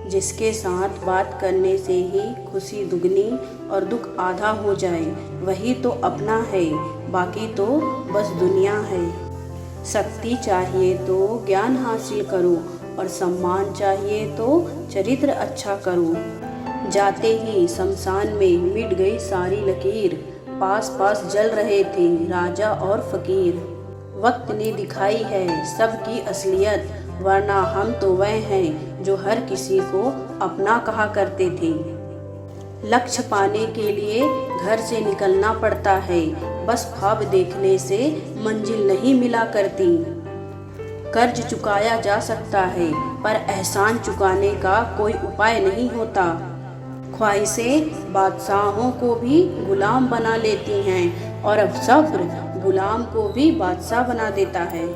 जिसके साथ बात करने से ही खुशी दुगनी और दुख आधा हो जाए, वही तो अपना है, बाकी तो बस दुनिया है। शक्ति चाहिए तो ज्ञान हासिल करो और सम्मान चाहिए तो चरित्र अच्छा करो। जाते ही शमशान में मिट गई सारी लकीर, पास पास जल रहे थे राजा और फकीर। वक्त ने दिखाई है सबकी असलियत, वरना हम तो वह हैं जो हर किसी को अपना कहा करते थे। लक्ष्य पाने के लिए घर से निकलना पड़ता है, बस ख्वाब देखने से मंजिल नहीं मिला करती। कर्ज चुकाया जा सकता है पर एहसान चुकाने का कोई उपाय नहीं होता। ख्वाहिशें बादशाहों को भी गुलाम बना लेती हैं और अब सब्र गुलाम को भी बादशाह बना देता है।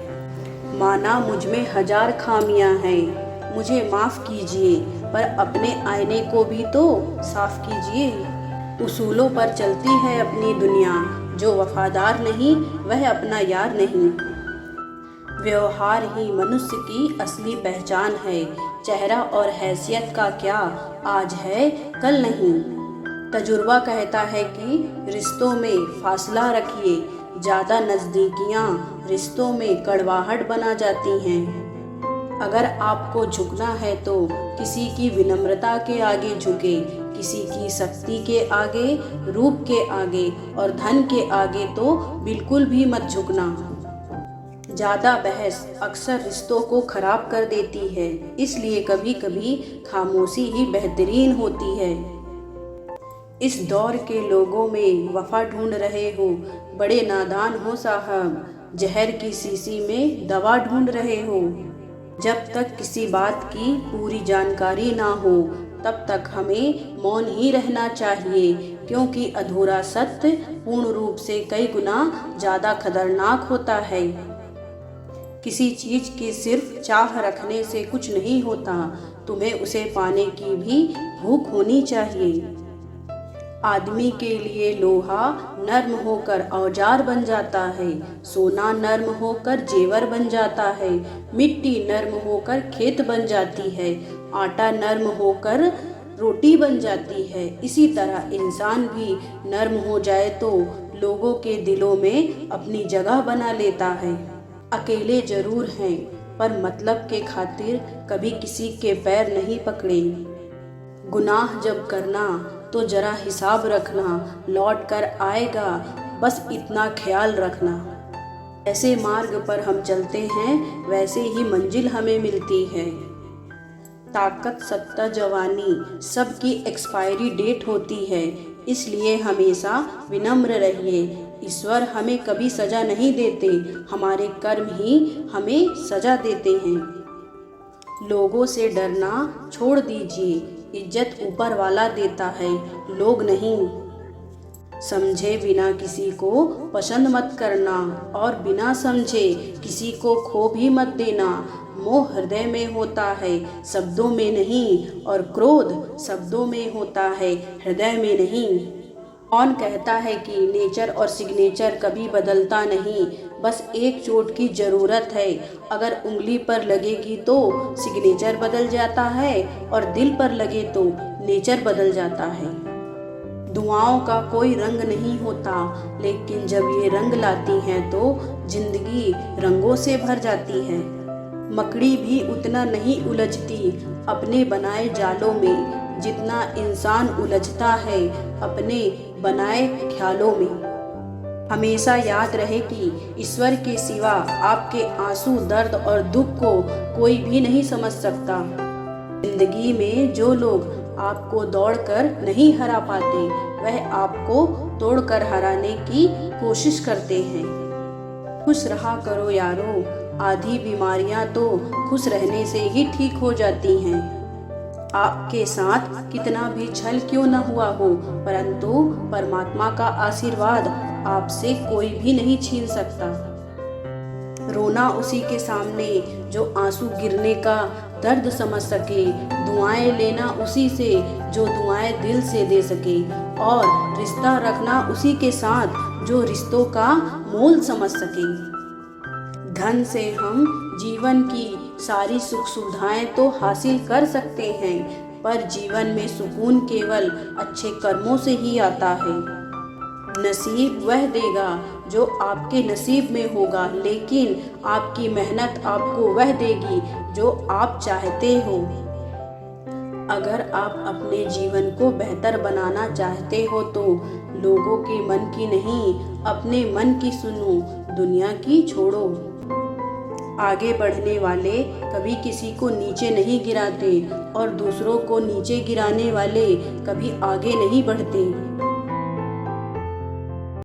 माना मुझ में 1000 खामियां हैं, मुझे माफ़ कीजिए, पर अपने आईने को भी तो साफ कीजिए। उसूलों पर चलती है अपनी दुनिया, जो वफादार नहीं वह अपना यार नहीं। व्यवहार ही मनुष्य की असली पहचान है, चेहरा और हैसियत का क्या आज है कल नहीं। तजुर्बा कहता है कि रिश्तों में फासला रखिए, ज़्यादा नज़दीकियाँ रिश्तों में कड़वाहट बना जाती हैं। अगर आपको झुकना है तो किसी की विनम्रता के आगे झुके, किसी की शक्ति के आगे, रूप के आगे और धन के आगे तो बिल्कुल भी मत झुकना। ज़्यादा बहस अक्सर रिश्तों को खराब कर देती है, इसलिए कभी कभी खामोशी ही बेहतरीन होती है। इस दौर के लोगों में वफा ढूंढ रहे हो, बड़े नादान हो साहब, जहर की शीशी में दवा ढूंढ रहे हो। जब तक किसी बात की पूरी जानकारी ना हो तब तक हमें मौन ही रहना चाहिए, क्योंकि अधूरा सत्य पूर्ण रूप से कई गुना ज़्यादा खतरनाक होता है। किसी चीज़ की सिर्फ चाह रखने से कुछ नहीं होता, तुम्हें उसे पाने की भी भूख होनी चाहिए। आदमी के लिए लोहा नर्म होकर औजार बन जाता है, सोना नर्म होकर जेवर बन जाता है, मिट्टी नर्म होकर खेत बन जाती है, आटा नर्म होकर रोटी बन जाती है। इसी तरह इंसान भी नर्म हो जाए तो लोगों के दिलों में अपनी जगह बना लेता है। अकेले जरूर हैं पर मतलब के खातिर कभी किसी के पैर नहीं पकड़े। गुनाह जब करना तो जरा हिसाब रखना, लौट कर आएगा, बस इतना ख्याल रखना। ऐसे मार्ग पर हम चलते हैं वैसे ही मंजिल हमें मिलती है। ताकत, सत्ता, जवानी सबकी एक्सपायरी डेट होती है, इसलिए हमेशा विनम्र रहिए। ईश्वर हमें कभी सजा नहीं देते, हमारे कर्म ही हमें सजा देते हैं। लोगों से डरना छोड़ दीजिए, इज्जत ऊपर वाला देता है, लोग नहीं। समझे बिना किसी को पसंद मत करना और बिना समझे किसी को खो भी मत देना। मोह हृदय में होता है, शब्दों में नहीं, और क्रोध शब्दों में होता है, हृदय में नहीं। कौन कहता है कि नेचर और सिग्नेचर कभी बदलता नहीं, बस एक चोट की ज़रूरत है। अगर उंगली पर लगेगी तो सिग्नेचर बदल जाता है और दिल पर लगे तो नेचर बदल जाता है। दुआओं का कोई रंग नहीं होता, लेकिन जब ये रंग लाती हैं तो जिंदगी रंगों से भर जाती है। मकड़ी भी उतना नहीं उलझती अपने बनाए जालों में, जितना इंसान उलझता है अपने बनाए ख्यालों में। हमेशा याद रहे कि ईश्वर के सिवा आपके आंसू, दर्द और दुख को कोई भी नहीं समझ सकता। जिंदगी में जो लोग आपको दौड़कर नहीं हरा पाते, वह आपको तोड़कर हराने की कोशिश करते हैं। खुश रहा करो यारो, आधी बीमारियां तो खुश रहने से ही ठीक हो जाती हैं। आपके साथ कितना भी छल क्यों न हुआ हो, परंतु परमात्मा का आशीर्वाद आपसे कोई भी नहीं छीन सकता। रोना उसी के सामने जो आंसू गिरने का दर्द समझ सके, दुआएं लेना उसी से जो दुआएं दिल से दे सके, और रिश्ता रखना उसी के साथ जो रिश्तों का मोल समझ सके। धन से हम जीवन की सारी सुख सुविधाएं तो हासिल कर सकते हैं, पर जीवन में सुकून केवल अच्छे कर्मों से ही आता है। नसीब वह देगा जो आपके नसीब में होगा, लेकिन आपकी मेहनत आपको वह देगी जो आप चाहते हो। अगर आप अपने जीवन को बेहतर बनाना चाहते हो तो लोगों के मन की नहीं, अपने मन की सुनो, दुनिया की छोड़ो। आगे बढ़ने वाले कभी किसी को नीचे नहीं गिराते और दूसरों को नीचे गिराने वाले कभी आगे नहीं बढ़ते।